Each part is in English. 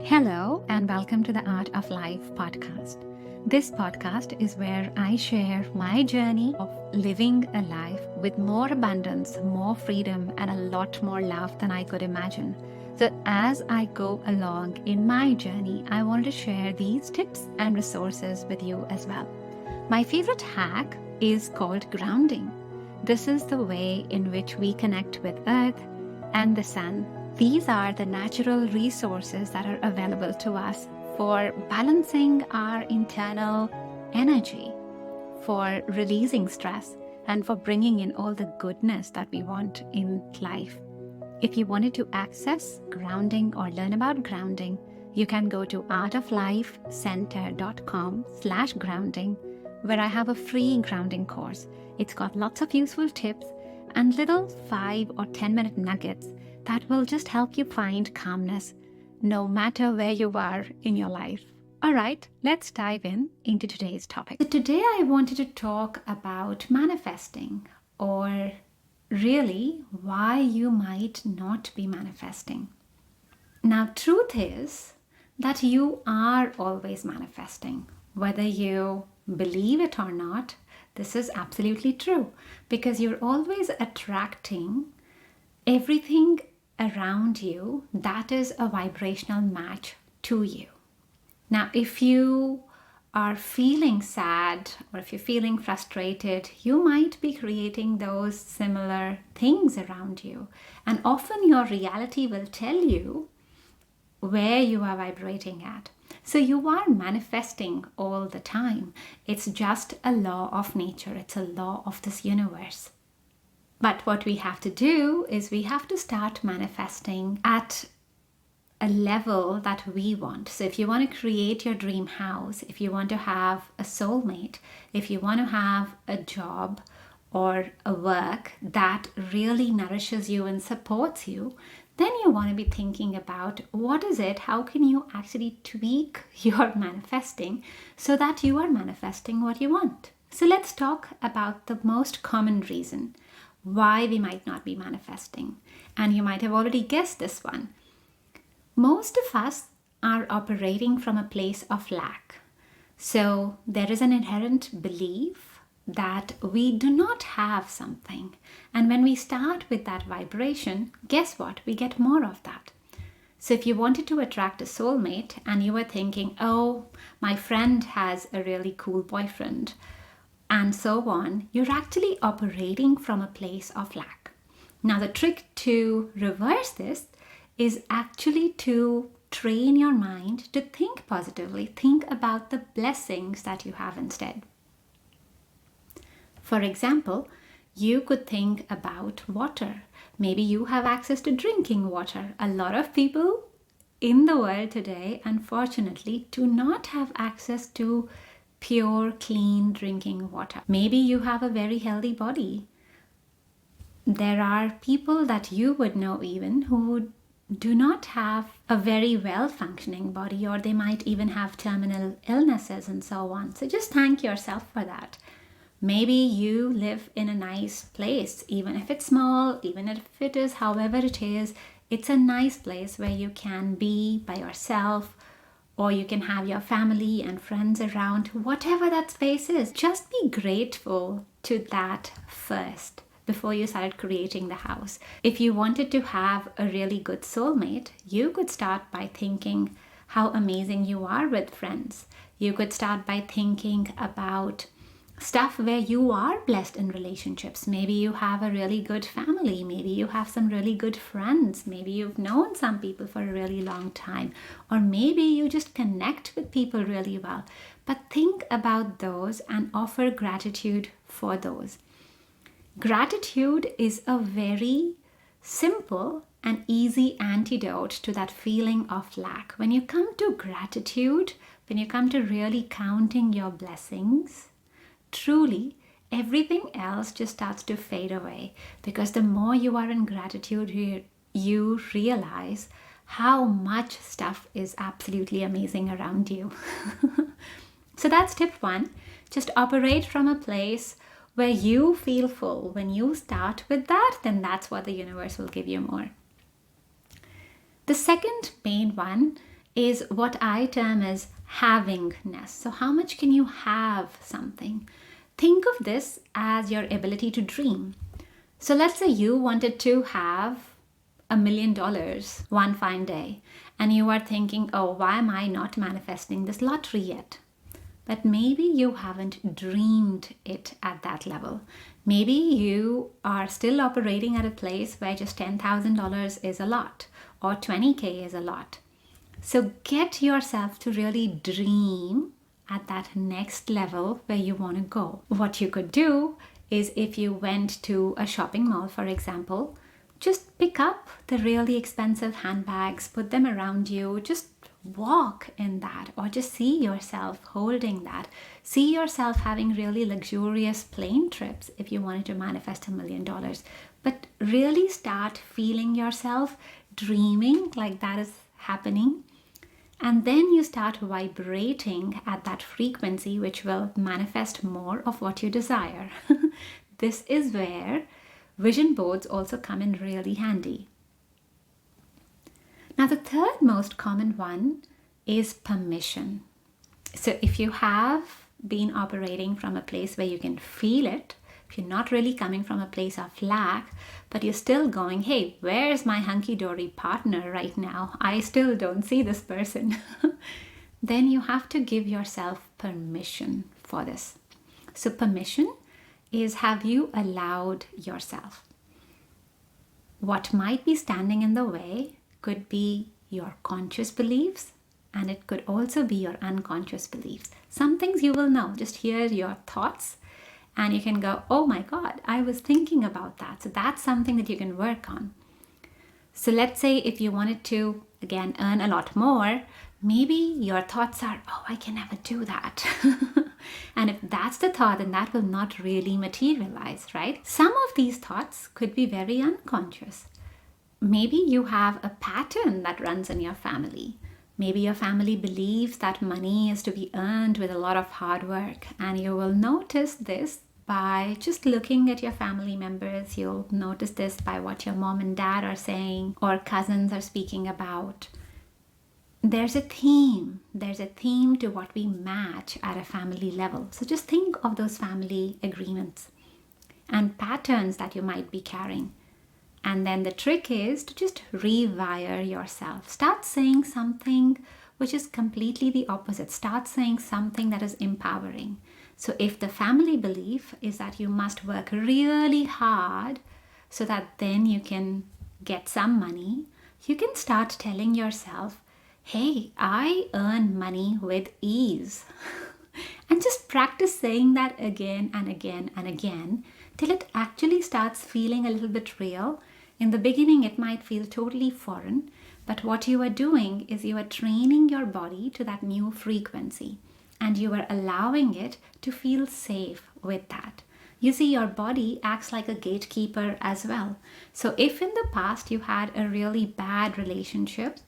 Hello, and welcome to the Art of Life podcast. This podcast is where I share my journey of living a life with more abundance, more freedom, and a lot more love than I could imagine. So, as I go along in my journey, I want to share these tips and resources with you as well. My favorite hack is called grounding. This is the way in which we connect with Earth and the Sun. These are the natural resources that are available to us for balancing our internal energy, for releasing stress, and for bringing in all the goodness that we want in life. If you wanted to access grounding or learn about grounding, you can go to artoflifecenter.com/grounding, where I have a free grounding course. It's got lots of useful tips and little 5 or 10-minute nuggets that will just help you find calmness no matter where you are in your life. All right, let's dive into today's topic. So today I wanted to talk about manifesting, or really why you might not be manifesting. Now, truth is that you are always manifesting. Whether you believe it or not, this is absolutely true, because you're always attracting everything around you that is a vibrational match to you. Now, if you are feeling sad or if you're feeling frustrated, you might be creating those similar things around you. And often your reality will tell you where you are vibrating at. So you are manifesting all the time. It's just a law of nature. It's a law of this universe. But what we have to do is we have to start manifesting at a level that we want. So if you want to create your dream house, if you want to have a soulmate, if you want to have a job or a work that really nourishes you and supports you, then you want to be thinking about what is it, how can you actually tweak your manifesting so that you are manifesting what you want. So let's talk about the most common reason why we might not be manifesting. And you might have already guessed this one. Most of us are operating from a place of lack. So there is an inherent belief that we do not have something. And when we start with that vibration, guess what? We get more of that. So if you wanted to attract a soulmate and you were thinking, oh, my friend has a really cool boyfriend, and so on, you're actually operating from a place of lack. Now, the trick to reverse this is actually to train your mind to think positively. Think about the blessings that you have instead. For example, you could think about water. Maybe you have access to drinking water. A lot of people in the world today, unfortunately, do not have access to pure, clean drinking water. Maybe you have a very healthy body. There are people that you would know even who do not have a very well-functioning body, or they might even have terminal illnesses and so on. So just thank yourself for that. Maybe you live in a nice place, even if it's small, even if it is however it is, it's a nice place where you can be by yourself, or you can have your family and friends around, whatever that space is. Just be grateful to that first before you started creating the house. If you wanted to have a really good soulmate, you could start by thinking how amazing you are with friends. You could start by thinking about stuff where you are blessed in relationships. Maybe you have a really good family. Maybe you have some really good friends. Maybe you've known some people for a really long time. Or maybe you just connect with people really well. But think about those and offer gratitude for those. Gratitude is a very simple and easy antidote to that feeling of lack. When you come to gratitude, when you come to really counting your blessings, truly, everything else just starts to fade away, because the more you are in gratitude, you realize how much stuff is absolutely amazing around you. So that's tip 1. Just operate from a place where you feel full. When you start with that, then that's what the universe will give you more. The second main one is what I term as havingness. So how much can you have something? Think of this as your ability to dream. So let's say you wanted to have $1 million one fine day, and you are thinking, oh, why am I not manifesting this lottery yet? But maybe you haven't dreamed it at that level. Maybe you are still operating at a place where just $10,000 is a lot, or 20K is a lot. So get yourself to really dream at that next level where you want to go. What you could do is, if you went to a shopping mall, for example, just pick up the really expensive handbags, put them around you, just walk in that, or just see yourself holding that. See yourself having really luxurious plane trips if you wanted to manifest $1 million. But really start feeling yourself dreaming like that is happening. And then you start vibrating at that frequency, which will manifest more of what you desire. This is where vision boards also come in really handy. Now, the third most common one is permission. So if you have been operating from a place where you can feel it, if you're not really coming from a place of lack, but you're still going, hey, where's my hunky-dory partner right now? I still don't see this person. Then you have to give yourself permission for this. So permission is, have you allowed yourself? What might be standing in the way could be your conscious beliefs, and it could also be your unconscious beliefs. Some things you will know, just hear your thoughts and you can go, oh my God, I was thinking about that. So that's something that you can work on. So let's say if you wanted to, again, earn a lot more, maybe your thoughts are, oh, I can never do that. And if that's the thought, then that will not really materialize, right? Some of these thoughts could be very unconscious. Maybe you have a pattern that runs in your family. Maybe your family believes that money is to be earned with a lot of hard work, and you will notice this by just looking at your family members. You'll notice this by what your mom and dad are saying or cousins are speaking about. There's a theme. There's a theme to what we match at a family level. So just think of those family agreements and patterns that you might be carrying. And then the trick is to just rewire yourself. Start saying something which is completely the opposite. Start saying something that is empowering. So if the family belief is that you must work really hard so that then you can get some money, you can start telling yourself, hey, I earn money with ease. And just practice saying that again and again and again till it actually starts feeling a little bit real. In the beginning, it might feel totally foreign, but what you are doing is you are training your body to that new frequency, and you are allowing it to feel safe with that. You see, your body acts like a gatekeeper as well. So if in the past you had a really bad relationship,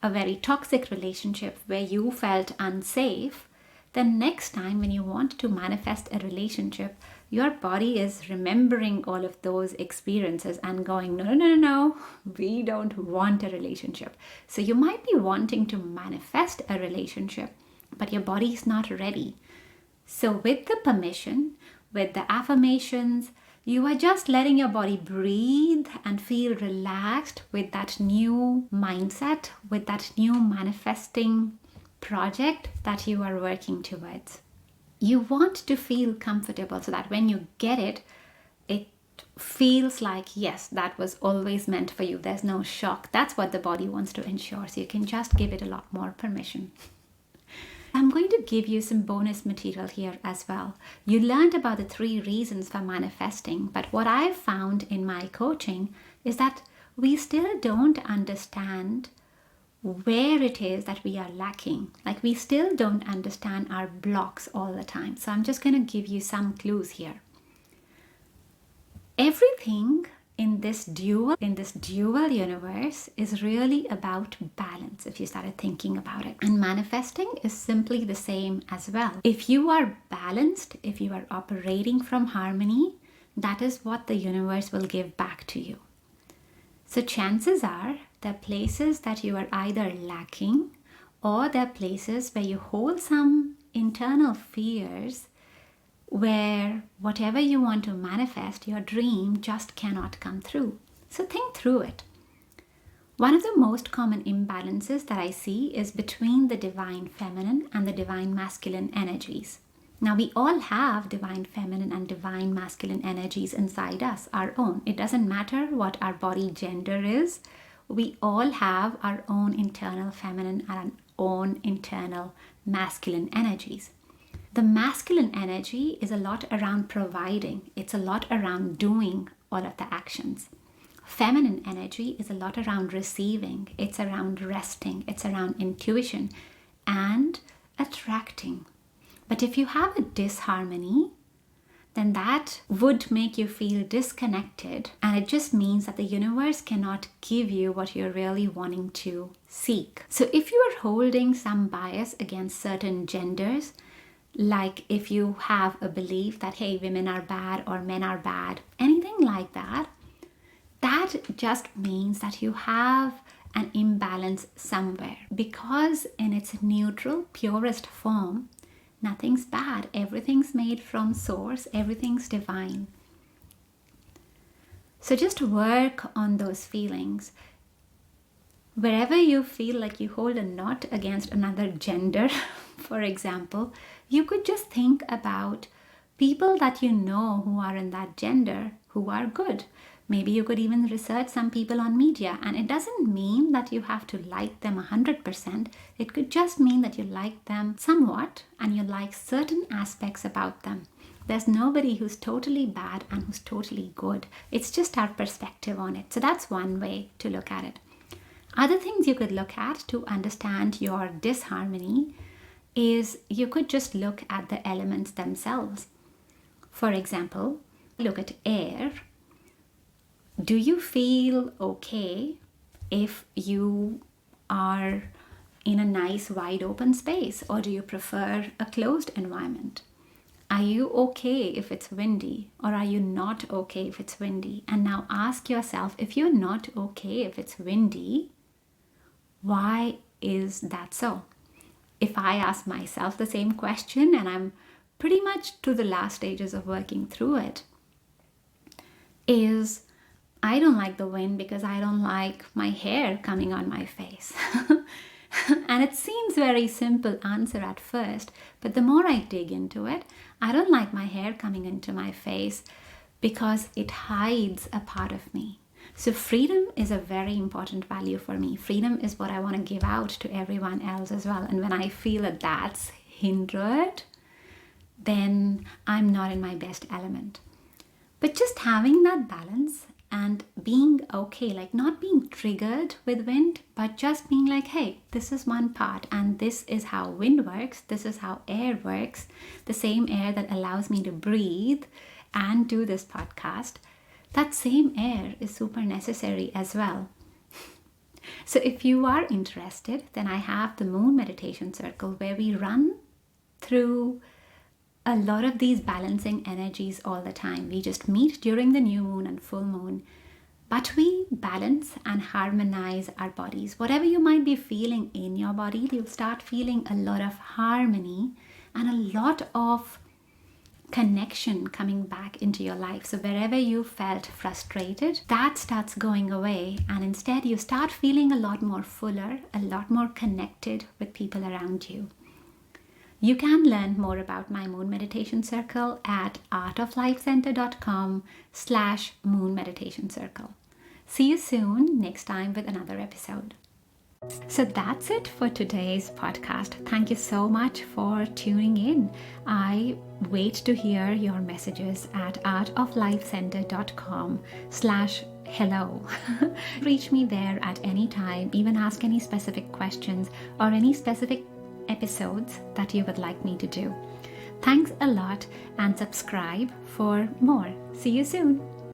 a very toxic relationship where you felt unsafe, then next time when you want to manifest a relationship, your body is remembering all of those experiences and going, no, we don't want a relationship. So you might be wanting to manifest a relationship, but your body is not ready. So with the permission, with the affirmations, you are just letting your body breathe and feel relaxed with that new mindset, with that new manifesting project that you are working towards. You want to feel comfortable so that when you get it, it feels like, yes, that was always meant for you. There's no shock. That's what the body wants to ensure. So you can just give it a lot more permission. I'm going to give you some bonus material here as well. You learned about the 3 reasons for manifesting, but what I've found in my coaching is that we still don't understand where it is that we are lacking. Like, we still don't understand our blocks all the time. So I'm just going to give you some clues here. Everything in this dual universe is really about balance, if you started thinking about it. And manifesting is simply the same as well. If you are balanced, if you are operating from harmony, that is what the universe will give back to you. So chances are the places that you are either lacking or they're places where you hold some internal fears where whatever you want to manifest, your dream just cannot come through. So think through it. One of the most common imbalances that I see is between the divine feminine and the divine masculine energies. Now, we all have divine feminine and divine masculine energies inside us, our own. It doesn't matter what our body gender is. We all have our own internal feminine and our own internal masculine energies. The masculine energy is a lot around providing. It's a lot around doing all of the actions. Feminine energy is a lot around receiving. It's around resting. It's around intuition and attracting. But if you have a disharmony, then that would make you feel disconnected, and it just means that the universe cannot give you what you're really wanting to seek. So if you are holding some bias against certain genders, like if you have a belief that, hey, women are bad or men are bad, anything like that, that just means that you have an imbalance somewhere, because in its neutral, purest form, nothing's bad. Everything's made from source. Everything's divine. So just work on those feelings. Wherever you feel like you hold a knot against another gender, for example, you could just think about people that you know who are in that gender who are good. Maybe you could even research some people on media, and it doesn't mean that you have to like them 100%. It could just mean that you like them somewhat and you like certain aspects about them. There's nobody who's totally bad and who's totally good. It's just our perspective on it. So that's one way to look at it. Other things you could look at to understand your disharmony is you could just look at the elements themselves. For example, look at air. Do you feel okay if you are in a nice wide open space, or do you prefer a closed environment? Are you okay if it's windy, or are you not okay if it's windy? And now ask yourself, if you're not okay if it's windy, why is that so? If I ask myself the same question, and I'm pretty much to the last stages of working through it, is I don't like the wind because I don't like my hair coming on my face. And it seems very simple answer at first, but the more I dig into it, I don't like my hair coming into my face because it hides a part of me. So freedom is a very important value for me. Freedom is what I want to give out to everyone else as well. And when I feel that that's hindered, then I'm not in my best element. But just having that balance and being okay, like not being triggered with wind, but just being like, hey, this is one part and this is how wind works. This is how air works. The same air that allows me to breathe and do this podcast. That same air is super necessary as well. So if you are interested, then I have the Moon Meditation Circle where we run through a lot of these balancing energies all the time. We just meet during the new moon and full moon, but we balance and harmonize our bodies. Whatever you might be feeling in your body, you'll start feeling a lot of harmony and a lot of connection coming back into your life. So wherever you felt frustrated, that starts going away, and instead you start feeling a lot more fuller, a lot more connected with people around you. You can learn more about my Moon Meditation Circle at artoflifecenter.com/Moon Meditation Circle. See you soon next time with another episode. So that's it for today's podcast. Thank you so much for tuning in. I wait to hear your messages at artoflifecenter.com/hello. Reach me there at any time, even ask any specific questions or any specific episodes that you would like me to do. Thanks a lot, and subscribe for more. See you soon.